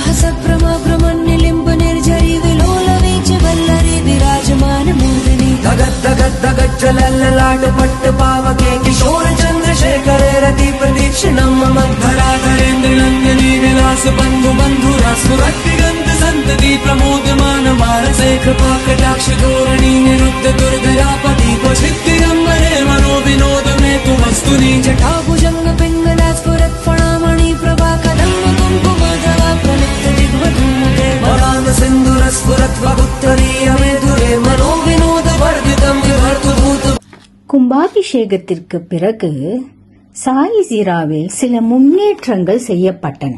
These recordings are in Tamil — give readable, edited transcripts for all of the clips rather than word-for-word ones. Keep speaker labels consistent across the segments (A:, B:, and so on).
A: साहस भ्रमनिलिम्ब निर्झरी विलोल वीच वल्लरी विराजमान मूर्धनि धगत धगत धगत जलल्ललाट पट्ट पावके किशोर चंद्रशेखर रति प्रदीक्षिणं मधराधरेन्द्र नंदिनी विलास बंधु बंधुरा सुरक्तिगंध संतति प्रमोदमान मानसे कृपा कटाक्ष धोरणी निरुद्ध दुर्धरापति क्वचित्तिरंबरे मनो विनोद में तु वस्तुनि जटाभुजंग पिंगला स्फुरत् फणामणि प्रभा कदम्ब कुंकुमधरा प्रलिप्त दिग्वधूमते वरान सिंधुर स्फुरत् वगुत्तरीय मेधुरे मनो विनोद वर्धितं विभर्तु भूत.
B: கும்பாபிஷேகத்திற்கு பிறகு சாயி ஜீராவில் சில முன்னேற்றங்கள் செய்யப்பட்டன.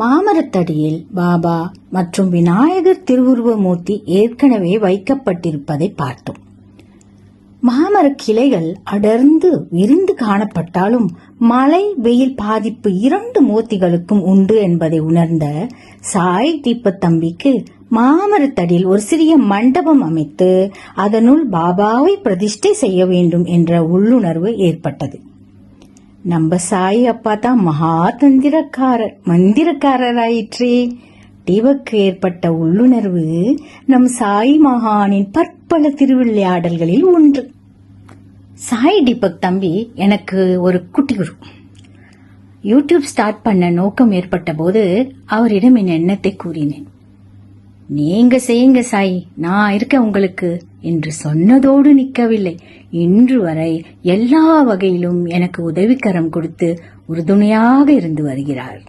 B: மாமரத்தடியில் பாபா மற்றும் விநாயகர் திருவுருவ மூர்த்தி ஏற்கனவே வைக்கப்பட்டிருப்பதை பார்த்தோம். மாமர கிளைகள் அடர்ந்து விரிந்து காணப்பட்டாலும் மழை வெயில் பாதிப்பு இரண்டு மூர்த்திகளுக்கும் உண்டு என்பதை உணர்ந்த சாய் தீபக் தம்பிக்கு மாமரத்தடியில் ஒரு சிறிய மண்டபம் அமைத்து அதனுள் பாபாவை பிரதிஷ்டை செய்ய வேண்டும் என்ற உள்ளுணர்வு ஏற்பட்டது. நம்ம சாய் அப்பா தான் மகா மந்திரக்காரராயிற்றே. தீபக்கு ஏற்பட்ட உள்ளுணர்வு நம் சாய் மகானின் பற்பல திருவிளையாடல்களில் ஒன்று. சாய் தீபக் தம்பி எனக்கு ஒரு குட்டி குரு. யூடியூப் ஸ்டார்ட் பண்ண நோக்கம் ஏற்பட்ட போது அவரிடம் என் எண்ணத்தை கூறினேன். நீங்க செய்யுங்க சாய், நான் இருக்க உங்களுக்கு என்று சொன்னதோடு நிற்கவில்லை. இன்று வரை எல்லா வகையிலும் எனக்கு உதவிக்கரம் கொடுத்து உறுதுணையாக இருந்து வருகிறார்.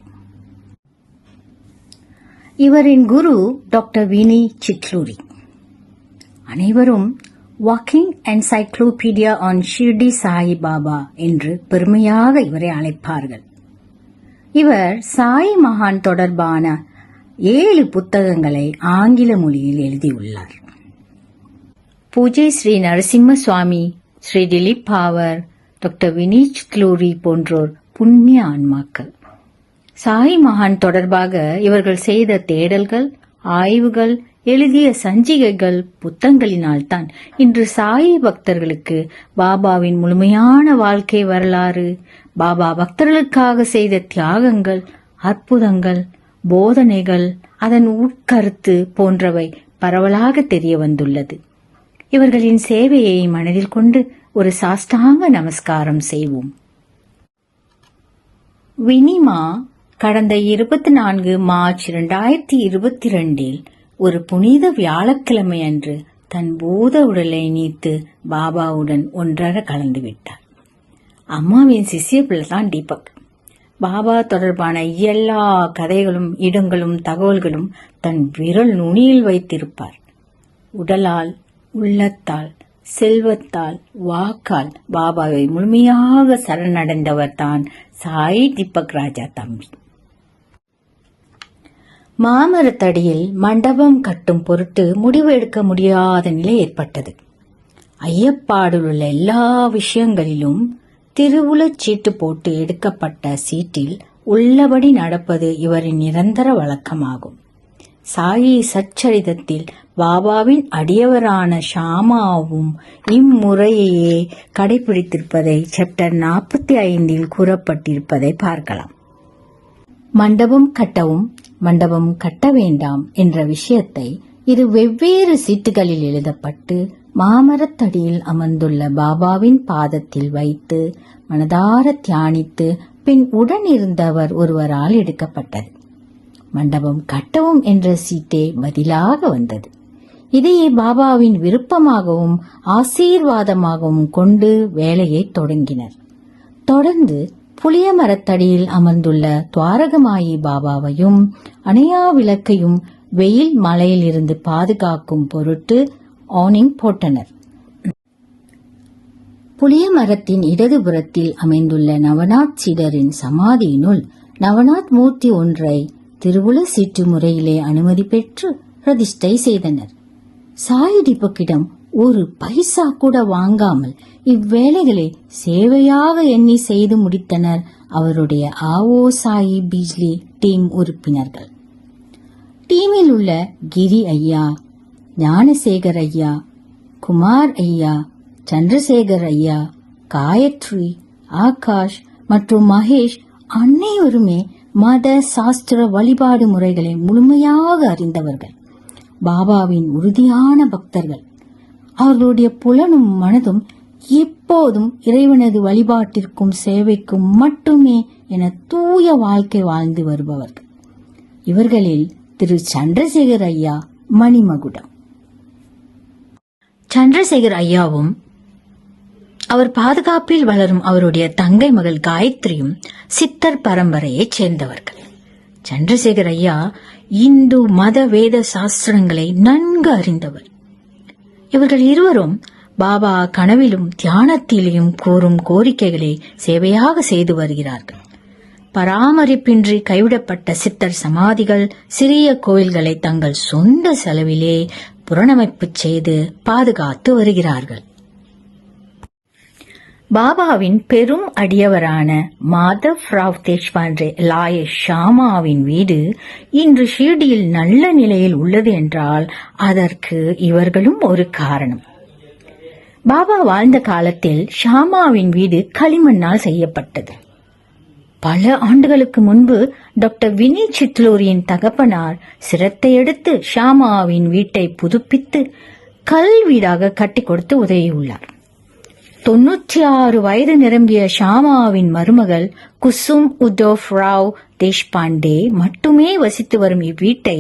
B: இவரின் குரு டாக்டர் வினி சிட்லூரி. அனைவரும் walking encyclopedia on Shirdi Sai Baba என்று பெருமையாக இவரை அழைப்பார்கள். இவர் சாய் மகான் தொடர்பான 7 புத்தகங்களை ஆங்கில மொழியில் எழுதியுள்ளார். பூஜை ஸ்ரீ நரசிம்ம சுவாமி, ஸ்ரீ திலீப் பாவர், டாக்டர் வினி சிட்லூரி போன்றோர் புண்ணிய ஆன்மாக்கள். சாய் மகான் தொடர்பாக இவர்கள் செய்த தேடல்கள், ஆய்வுகள், எழுதிய சஞ்சிகைகள், புத்தகங்களினால்தான் இன்று சாய் பக்தர்களுக்கு பாபாவின் முழுமையான வாழ்க்கை வரலாறு, பாபா பக்தர்களுக்காக செய்த தியாகங்கள், அற்புதங்கள், போதனைகள், அதன் உட்கருத்து போன்றவை பரவலாக தெரிய வந்துள்ளது. இவர்களின் சேவையை மனதில் கொண்டு ஒரு சாஷ்டாங்க நமஸ்காரம் செய்வோம். வினிமா கடந்த 24 மார்ச் 2022 ஒரு புனித வியாழக்கிழமை அன்று தன் பூத உடலை நீத்து பாபாவுடன் ஒன்றர கலந்துவிட்டார். அம்மாவின் சிசிய பிள்ளைதான் தீபக். பாபா தொடர்பான எல்லா கதைகளும், இடங்களும், தகவல்களும் தன் விரல் நுனியில் வைத்திருப்பார். உடலால், உள்ளத்தால், செல்வத்தால், வாக்கால் பாபாவை முழுமையாக சரணடைந்தவர் தான் சாய் தீபக் ராஜா தம்பி. மாமரத்தடியில் மண்டபம் கட்டும் பொருட்டு முடிவு எடுக்க முடியாத நிலை ஏற்பட்டது. ஐயப்பாடில் உள்ள எல்லா விஷயங்களிலும் திருவுளச் சீட்டு போட்டு எடுக்கப்பட்ட சீட்டில் உள்ளபடி நடப்பது இவரின் நிரந்தர வழக்கமாகும். சாயி சச்சரிதத்தில் பாபாவின் அடியவரான ஷாமாவும் இம்முறையையே கடைபிடித்திருப்பதை சாப்டர் 45 கூறப்பட்டிருப்பதை பார்க்கலாம். மண்டபம் கட்டவும் மண்டபம் கட்ட வேண்டாம் என்ற விஷயத்தை இரு வெவ்வேறு சீட்டுகளில் எழுதப்பட்டு மாமரத்தடியில் அமர்ந்துள்ள பாபாவின் பாதத்தில் வைத்து மனதார தியானித்து பின் உடன் இருந்தவர் ஒருவரால் எடுக்கப்பட்டது. மண்டபம் கட்டவும் என்ற சீட்டே பதிலாக வந்தது. இதையே பாபாவின் விருப்பமாகவும் ஆசீர்வாதமாகவும் கொண்டு வேலையை தொடங்கினர். தொடர்ந்து புளிய மரத்தடியில் அமர்ந்துள்ள துவாரகமாயி பாபாவையும் அணையா விளக்கையும் வெயில் மழையில் இருந்து பாதுகாக்கும் பொருட்டு ஆனிங் போட்டனர். புளிய மரத்தின் இடதுபுறத்தில் அமைந்துள்ள நவநாத் சீடரின் சமாதியினுள் நவநாத் மூர்த்தி ஒன்றை திருவுள சீட்டு முறையிலே அனுமதி பெற்று பிரதிஷ்டை செய்தனர். சாய் தீபக்கிடம் ஒரு பைசா கூட வாங்காமல் இவ்வேளைகளை சேவையாக எண்ணி செய்து முடித்தனர் அவருடைய ஆவோ சாயி பீஜ்லி டீம் உறுப்பினர்கள். டீமில் உள்ள கிரி ஐயா, ஞானசேகர் ஐயா, குமார் ஐயா, சந்திரசேகர் ஐயா, காயத்ரி, ஆகாஷ் மற்றும் மகேஷ் அனைவருமே மத சாஸ்திர வழிபாடு முறைகளை முழுமையாக அறிந்தவர்கள், பாபாவின் உறுதியான பக்தர்கள். அவர்களுடைய புலனும் மனதும் எப்போதும் இறைவனது வழிபாட்டிற்கும் சேவைக்கும் மட்டுமே என தூய வாழ்க்கை வாழ்ந்து வருபவர்கள். இவர்களில் திரு சந்திரசேகர் ஐயா மணிமகுடம். சந்திரசேகர் ஐயாவும் அவர் பாதுகாப்பில் வளரும் அவருடைய தங்கை மகள் காயத்ரியும் சித்தர் பரம்பரையைச் சேர்ந்தவர்கள். சந்திரசேகர் ஐயா இந்து மத வேத சாஸ்திரங்களை நன்கு அறிந்தவர். இவர்கள் இருவரும் பாபா கனவிலும் தியானத்திலும் கூறும் கோரிக்கைகளை சேவையாக செய்து வருகிறார்கள். பராமரிப்பின்றி கைவிடப்பட்ட சித்தர் சமாதிகள், சிறிய கோயில்களை தங்கள் சொந்த செலவிலே புனரமைப்பு செய்து பாதுகாத்து வருகிறார்கள். பாபாவின் பெரும் அடியவரான மாதவ் ராவ் தேஷ்பாண்டே லாயர் ஷாமாவின் வீடு இன்று ஷீர்டியில் நல்ல நிலையில் உள்ளது என்றால் அதற்கு இவர்களும் ஒரு காரணம். பாபா வாழ்ந்த காலத்தில் ஷாமாவின் வீடு களிமண்ணால் செய்யப்பட்டது. பல ஆண்டுகளுக்கு முன்பு டாக்டர் வினய் சித்லூரியின் தகப்பனார் சிரத்தை எடுத்து ஷாமாவின் வீட்டை புதுப்பித்து கல் வீடாக கட்டி கொடுத்து உதவியுள்ளார். 96 வயது நிரம்பிய ஷாமாவின் மருமகள் குசும் உத்தவ் ராவ் தேஷ்பாண்டே மட்டுமே வசித்து வரும் இவ்வீட்டை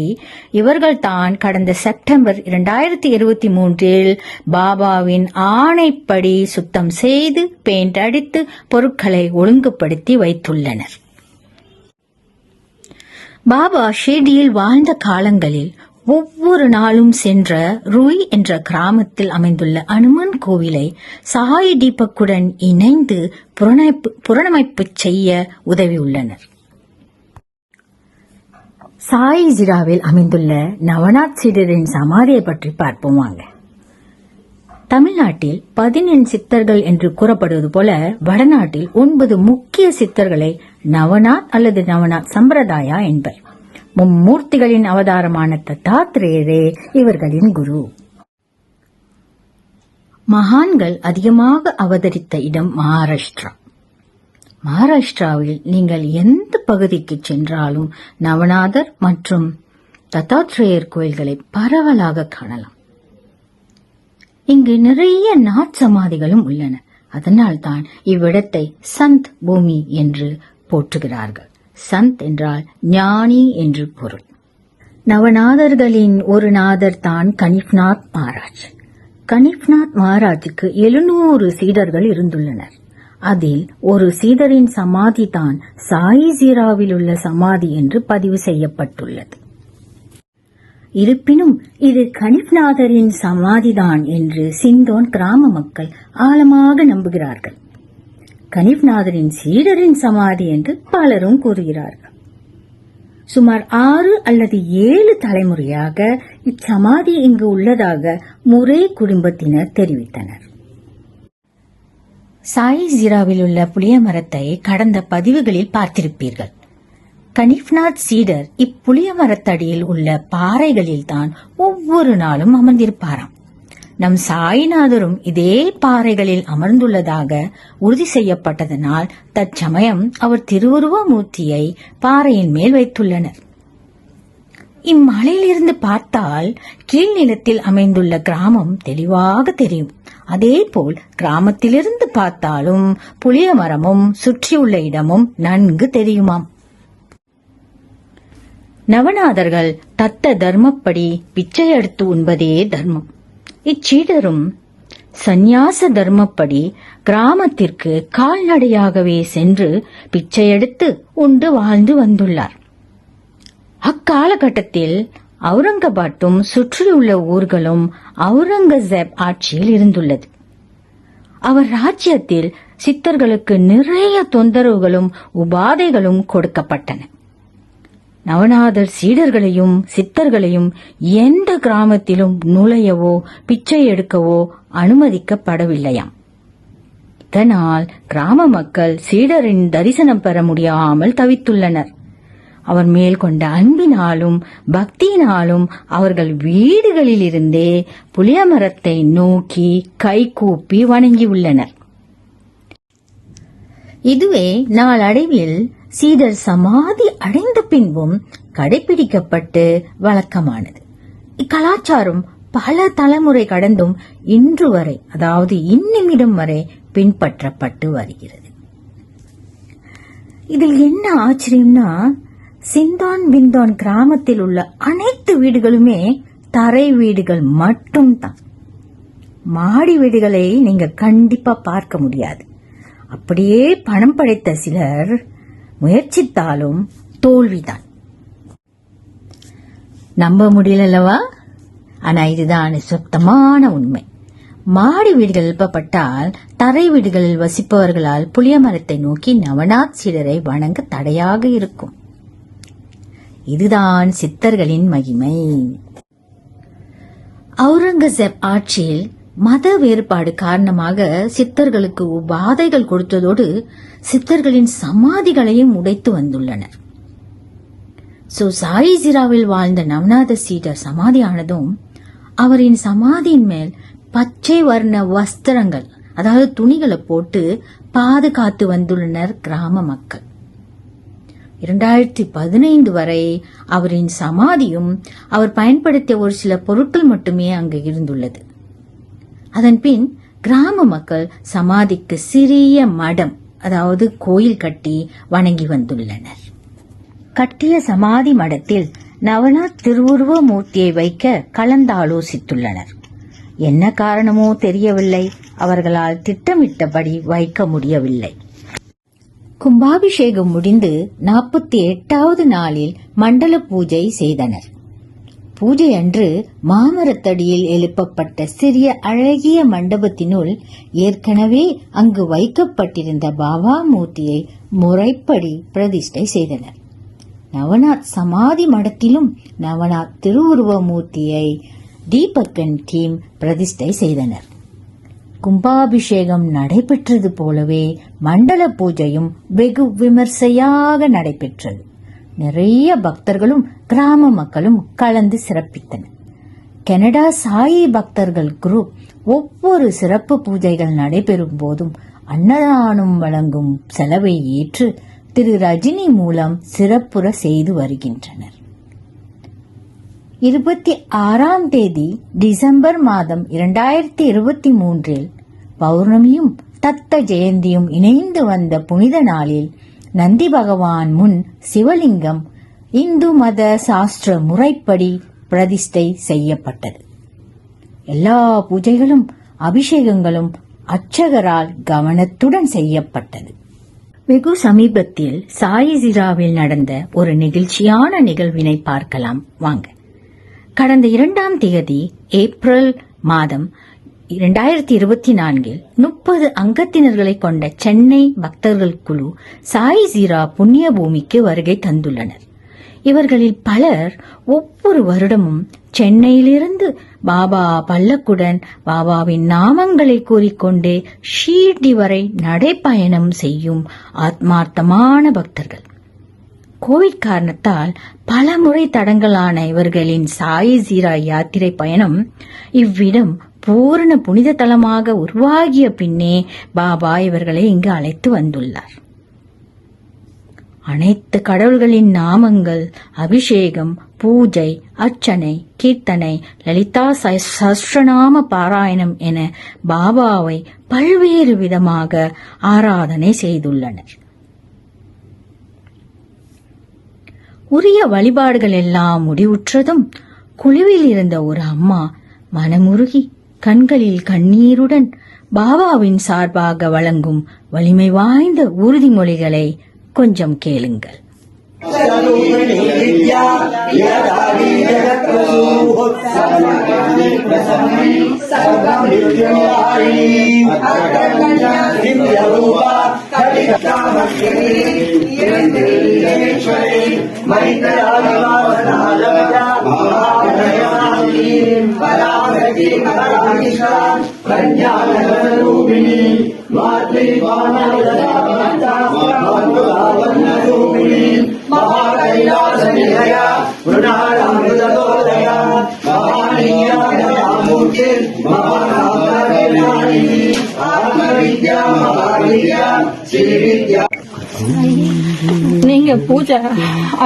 B: இவர்கள் தான் கடந்த செப்டம்பர் 2023 பாபாவின் ஆணைப்படி சுத்தம் செய்து பெயிண்ட் அடித்து பொருட்களை ஒழுங்குபடுத்தி வைத்துள்ளனர். பாபா ஷிர்டியில் வாழ்ந்த காலங்களில் ஒவ்வொரு நாளும் சென்ற ருய் என்ற கிராமத்தில் அமைந்துள்ள அனுமன் கோவிலை சாய் தீபக்குடன் இணைந்து புனரமைப்பு செய்ய உதவியுள்ளனர். சாய் ஜிராவில் அமைந்துள்ள நவநாத் சீடரின் சமாதியை பற்றி பார்ப்போம் வாங்க. தமிழ்நாட்டில் 17 சித்தர்கள் என்று கூறப்படுவது போல வடநாட்டில் 9 முக்கிய சித்தர்களை நவநாத் அல்லது நவநாத் சம்பிரதாயா என்பர். மும்மூர்த்திகளின் அவதாரமான தத்தாத்ரேயரே இவர்களின் குரு. மகான்கள் அதிகமாக அவதரித்த இடம் மகாராஷ்டிரா. மகாராஷ்டிராவில் நீங்கள் எந்த பகுதிக்கு சென்றாலும் நவநாதர் மற்றும் தத்தாத்ரேயர் கோயில்களை பரவலாக காணலாம். இங்கு நிறைய நாத் சமாதிகளும் உள்ளன. அதனால்தான் இவ்விடத்தை சந்த் பூமி என்று போற்றுகிறார்கள். சந்த் என்றால் ஞானி என்று பொருள். நவநாதர்களின் ஒரு நாதர் தான் கனிப்நாத் மகாராஜ். கனிப்நாத் மகாராஜுக்கு 700 சீடர்கள் இருந்துள்ளனர். அதில் ஒரு சீடரின் சமாதி தான் சாயி ஜீராவில் உள்ள சமாதி என்று பதிவு செய்யப்பட்டுள்ளது. இருப்பினும் இது கனிப்நாதரின் சமாதிதான் என்று சிந்தோன் கிராம மக்கள் ஆழமாக நம்புகிறார்கள். கனிப்நாதரின் சீடரின் சமாதி என்று பலரும் கூறுகிறார்கள். சுமார் 6 அல்லது 7 தலைமுறையாக இச்சமாதி இங்கு உள்ளதாக முரே குடும்பத்தினர் தெரிவித்தனர். சாயி ஜீராவில் உள்ள புளிய மரத்தை கடந்த பதிவுகளில் பார்த்திருப்பீர்கள். கனிப்நாத் சீடர் இப்புளிய மரத்தடியில் உள்ள பாறைகளில் தான் ஒவ்வொரு நாளும் அமர்ந்திருப்பாராம். நம் சாய்நாதரும் இதே பாறைகளில் அமர்ந்துள்ளதாக உறுதி செய்யப்பட்டதனால் தற்சமயம் அவர் திருவுருவ மூர்த்தியை பாறையின் மேல் வைத்துள்ளனர். இம்மலையிலிருந்து பார்த்தால் கீழ்நிலத்தில் அமைந்துள்ள கிராமம் தெளிவாக தெரியும். அதேபோல் கிராமத்திலிருந்து பார்த்தாலும் புளிய மரமும் சுற்றியுள்ள இடமும் நன்கு தெரியுமாம். நவநாதர்கள் தத்த தர்மப்படி பிச்சை எடுத்து உண்பதே தர்மம். இச்சீடரும் சந்நியாச தர்மப்படி கிராமத்திற்கு கால்நடையாகவே சென்று பிச்சை எடுத்து உண்டு வாழ்ந்து வந்துள்ளார். அக்காலகட்டத்தில் அவுரங்காபாத்தும் சுற்றியுள்ள ஊர்களும் அவுரங்கசீப் ஆட்சியில் இருந்துள்ளது. அவர் ராஜ்யத்தில் சித்தர்களுக்கு நிறைய தொந்தரவுகளும் உபாதைகளும் கொடுக்கப்பட்டன. நவநாதர் சீடர்களையும் சித்தர்களையும் எந்த கிராமத்திலும் நுழையவோ பிச்சை எடுக்கவோ அனுமதிக்கப்படவில்லையாம். இதனால் கிராம மக்கள் சீடரின் தரிசனம் பெற முடியாமல் தவித்துள்ளனர். அவர் மேல் கொண்ட அன்பினாலும் பக்தியினாலும் அவர்கள் வீடுகளிலிருந்தே புளிய மரத்தை நோக்கி கைகூப்பி வணங்கியுள்ளனர். இதுவே நாளடைவில் சீடர் சமாதி அடைந்த பின்பும் கடைபிடிக்கப்பட்டு வழக்கமானது. இக்கலாச்சாரம் பல தலைமுறை கடந்தும் இன்று வரை, அதாவது இந்நிமிடம் வரை பின்பற்றப்பட்டு வருகிறது. இதில் என்ன ஆச்சரியம்னா, சிந்தான் பிந்தான் கிராமத்தில் உள்ள அனைத்து வீடுகளுமே தரை வீடுகள் மட்டும்தான். மாடி வீடுகளை நீங்க கண்டிப்பா பார்க்க முடியாது. அப்படியே பணம் படைத்த சிலர் முயற்சித்தாலும் தோல்விதான். நம்ப முடியலவா? ஆனா இதுதான் சுத்தமான உண்மை. மாடி வீடுகள் எழுப்பப்பட்டால் தரை வீடுகளில் வசிப்பவர்களால் புளிய மரத்தை நோக்கி நவநாத் சீடரை வணங்க தடையாக இருக்கும். இதுதான் சித்தர்களின் மகிமை. அவுரங்கசீப் ஆட்சியில் மத வேறுபாடு காரணமாக சித்தர்களுக்கு உபாதைகள் கொடுத்ததோடு சித்தர்களின் சமாதிகளையும் உடைத்து வந்துள்ளனர். சாயிஜிராவில் வாழ்ந்த நவநாத சீடர் சமாதியானதும் அவரின் சமாதியின் மேல் பச்சை வர்ண வஸ்திரங்கள், அதாவது துணிகளை போட்டு பாதுகாத்து வந்துள்ளனர் கிராம மக்கள். 2015 வரை அவரின் சமாதியும் அவர் பயன்படுத்திய ஒரு சில பொருட்கள் மட்டுமே அங்கு இருந்துள்ளது. அதன்பின் கிராம மக்கள் சமாதிக்கு சிறிய மடம், அதாவது கோயில் கட்டி வணங்கி வந்துள்ளனர். கட்டிய சமாதி மடத்தில் நவநாத் திருவுருவ மூர்த்தியை வைக்க கலந்தாலோசித்துள்ளனர். என்ன காரணமோ தெரியவில்லை, அவர்களால் திட்டமிட்டபடி வைக்க முடியவில்லை. கும்பாபிஷேகம் முடிந்து 48வது நாளில் மண்டல பூஜை செய்தனர். பூஜை அன்று மாமரத்தடியில் எழுப்பப்பட்ட சிறிய அழகிய மண்டபத்தினுள் ஏற்கனவே அங்கு வைக்கப்பட்டிருந்த பாபா மூர்த்தியை முறைப்படி பிரதிஷ்டை செய்தனர். நவநாத் சமாதி மடத்திலும் நவநாத் திருவுருவ மூர்த்தியை தீபக்கன் டீம் பிரதிஷ்டை செய்தனர். கும்பாபிஷேகம் நடைபெற்றது போலவே மண்டல பூஜையும் வெகு விமர்சையாக நடைபெற்றது. நிறைய பக்தர்களும் கிராம மக்களும் கலந்து சிறப்பித்தனர். கனடா சாயி பக்தர்கள் குரூப் ஒவ்வொரு சிறப்பு பூஜைகள் நடைபெறும் போதும் அன்னதானம் வழங்கும் செலவை ஏற்று திரு ரஜினி மூலம் சிறப்புற செய்து வருகின்றனர். 26ஆம் தேதி டிசம்பர் மாதம் 2023 பௌர்ணமியும் தத்த ஜெயந்தியும் இணைந்து வந்த புனித நாளில் நந்தி பகவான் முன் சிவலிங்கம் இந்து மத சாஸ்திர முறைப்படி பிரதிஷ்டை செய்யப்பட்டது. எல்லா பூஜைகளும் அபிஷேகங்களும் அர்ச்சகரால் கவனத்துடன் செய்யப்பட்டது. வெகு சமீபத்தில் சாயிஜிராவில் நடந்த ஒரு நெகிழ்ச்சியான நிகழ்வினை பார்க்கலாம் வாங்க. கடந்த 2ஆம் தேதி ஏப்ரல் மாதம் 2024 30 அங்கத்தினர்களை கொண்ட சென்னை பக்தர்கள் குழு சாயிஜிரா புண்ணிய பூமிக்கு வருகை தந்துள்ளனர். இவர்களில் பலர் ஒவ்வொரு வருடமும் சென்னையிலிருந்து பாபா பல்லக்குடன் பாபாவின் நாமங்களை கூறிக்கொண்டே ஷீர்டி வரை நடைப்பயணம் செய்யும் ஆத்மார்த்தமான பக்தர்கள். கோவிட் காரணத்தால் பல முறை தடங்கலான இவர்களின் சாயிஜிரா யாத்திரை பயணம் இவ்விடம் பூரண புனித தலமாக உருவாகிய பின்னே பாபா இவர்களை இங்கு அழைத்து வந்துள்ளார். அனைத்து கடவுள்களின் நாமங்கள், அபிஷேகம், பூஜை, அர்ச்சனை, கீர்த்தனை, லலிதா சஹஸ்ரநாம பாராயணம் என பாபாவை பல்வேறு விதமாக ஆராதனை செய்துள்ளனர். உரிய வழிபாடுகள் எல்லாம் முடிவுற்றதும் குழுவில் இருந்த ஒரு அம்மா மனமுருகி கண்களில் கண்ணீருடன் பாபாவின் சார்பாக வழங்கும் வலிமை வாய்ந்த உறுதிமொழிகளை கொஞ்சம் கேளுங்கள்.
C: आत्मविद्या நீங்க பூஜை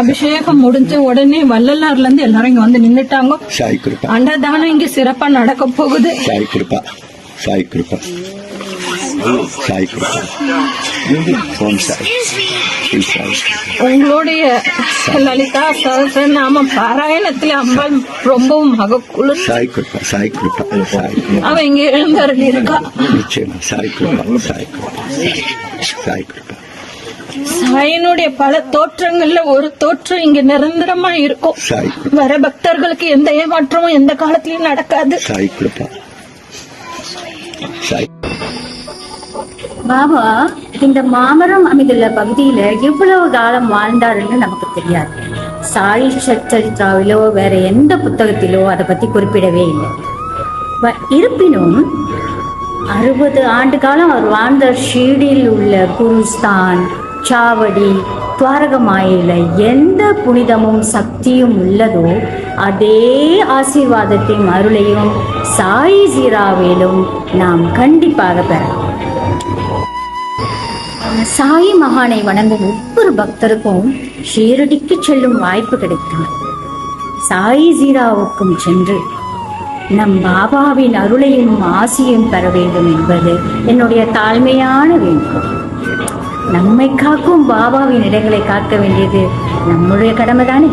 C: அபிஷேகம் முடிஞ்ச உடனே வள்ளலார்ல இருந்து எல்லாரும் இங்க வந்து நின்னுட்டாங்க.
D: சாய் கிருபா,
C: அன்னதானம் இங்க சிறப்பா நடக்க போகுது.
D: சாய் கிருபா, சாய் கிருபா, சாய் கிருபா. ஓம் சாய், ஸ்ரீ சாய்.
C: உங்களுடைய லலிதா சகஸ்ரநாம பாராயணத்துல அம்பாள் ரொம்பவும் மகக்குழு.
D: சாய் கிருபா, சாய் கிருபா, சாய் கிருபா.
C: அவ இங்க எழுந்தருள் இருக்கா.
D: நிச்சயமா சாய் கிருபா, சாய் கிருபா, சாய் கிருபா.
C: சாயினுடைய பல தோற்றங்கள்ல ஒரு தோற்றம் இங்க நிரந்தரமா இருக்கும்.
D: சாய் கிருபா,
C: வர பக்தர்களுக்கு எந்த ஏமாற்றமும் எந்த காலத்திலயும் நடக்காது.
D: சாய் கிருபா, சாய்.
B: பாபா இந்த மாமரம் அமைந்துள்ள பகுதியில எவ்வளவு காலம் வாழ்ந்தாருன்னு நமக்கு தெரியாது. சாய் சச்சரித்ராவிலோ வேற எந்த புத்தகத்திலோ அதை பத்தி குறிப்பிடவே இல்லை. இருப்பினும் 60 ஆண்டு காலம் அவர் வாழ்ந்த ஷீர்டியில் உள்ள குருஸ்தான், சாவடி, துவாரகமாயில எந்த புனிதமும் சக்தியும் உள்ளதோ அதே ஆசீர்வாதத்தையும் அருளையும் சாய் ஜீராவிலும் நாம் கண்டிப்பாக பெறலாம். சாய் மகானை வணங்கும் ஒவ்வொரு பக்தருக்கும் ஷீரடிக்கு செல்லும் வாய்ப்பு கிடைக்கும். சாய் ஜீராவுக்கும் சென்று நம் பாபாவின் அருளையும் ஆசியும் பெற வேண்டும் என்பது என்னுடைய தாழ்மையான வேண்டுகோள். நம்மை காக்கும் பாபாவின் இடங்களை காக்க வேண்டியது நம்முடைய கடமைதானே.